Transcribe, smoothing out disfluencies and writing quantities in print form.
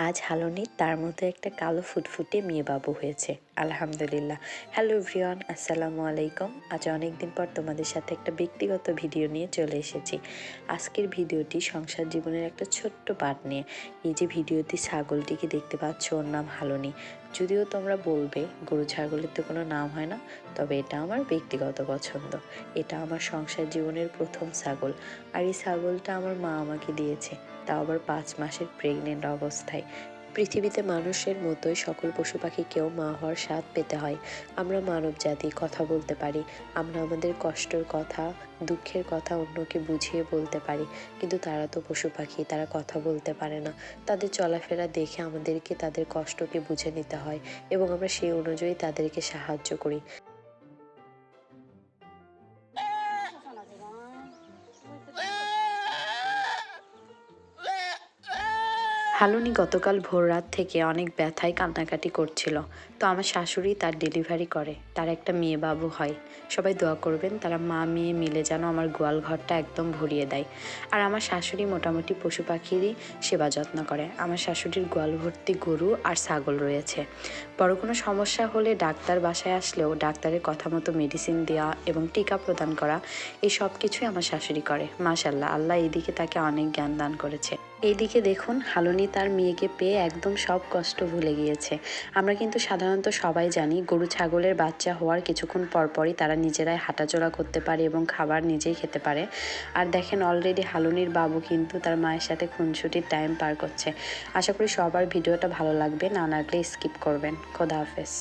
আজ হালুনির তার মতো একটা কালো ফুটফুটে মেয়ে বাবু হয়েছে, আলহামদুলিল্লাহ। হ্যালো এভরিওয়ান, আসসালামু আলাইকুম। আজ অনেকদিন পর তোমাদের সাথে একটা ব্যক্তিগত ভিডিও নিয়ে চলে এসেছি। আজকের ভিডিওটি সংসার জীবনের একটা ছোট্ট পার্ট নিয়ে। এই যে ভিডিওটি ছাগলটিকে দেখতে পাচ্ছ, ওর নাম হালুনি। যদিও তোমরা বলবে গরু ছাগলের তো কোনো নাম হয় না, তবে এটা আমার ব্যক্তিগত পছন্দ। এটা আমার সংসার জীবনের প্রথম ছাগল, আর এই ছাগলটা আমার মা আমাকে দিয়েছে, তাও আবার 5 মাসের প্রেগনেন্ট অবস্থায়। পৃথিবীতে মানুষের মতোই সকল পশু পাখিকেও মা হওয়ার স্বাদ পেতে হয়। আমরা মানব জাতি, কথা বলতে পারি। আমরা আমাদের কষ্টের কথা, দুঃখের কথা অন্যকে বুঝিয়ে বলতে পারি, কিন্তু তারা তো পশু পাখি, তারা কথা বলতে পারে না। তাদের চলাফেরা দেখে আমাদেরকে তাদের কষ্টকে বুঝে নিতে হয় এবং আমরা সেই অনুযায়ী তাদেরকে সাহায্য করি। হালুনি গতকাল ভোর রাত থেকে অনেক ব্যথায় কান্নাকাটি করছিল। তো আমার শাশুড়ি তার ডেলিভারি করে, তার একটা মেয়ে বাবু হয়। সবাই দোয়া করবেন তারা মা মেয়ে মিলে যেন আমার গোয়াল ঘরটা একদম ভরিয়ে দেয়। আর আমার শাশুড়ি মোটামুটি পশু পাখিরই সেবা যত্ন করে। আমার শাশুড়ির গোয়াল ভর্তি গরু আর ছাগল রয়েছে। বড় কোনো সমস্যা হলে ডাক্তার বাসায় আসলেও ডাক্তারের কথা মতো মেডিসিন দেওয়া এবং টিকা প্রদান করা, এই সব কিছুই আমার শাশুড়ি করে। মাশাল্লাহ, আল্লাহ এইদিকে তাকে অনেক জ্ঞান দান করেছে। এইদিকে দেখুন, হালুনি তার মেয়েকে পেয়ে একদম সব কষ্ট ভুলে গিয়েছে। আমরা কিন্তু সাধারণত সবাই জানি গরু ছাগলের বাচ্চা হওয়ার কিছুক্ষণ পরপরই তারা নিজেরাই হাঁটাচলা করতে পারে এবং খাবার নিজেই খেতে পারে। আর দেখেন, অলরেডি হালুনির বাবু কিন্তু তার মায়ের সাথে খুনসুটির টাইম পার করছে। আশা করি সবার ভিডিওটা ভালো লাগবে, না লাগলে স্কিপ করবেন। খোদা হাফেজ।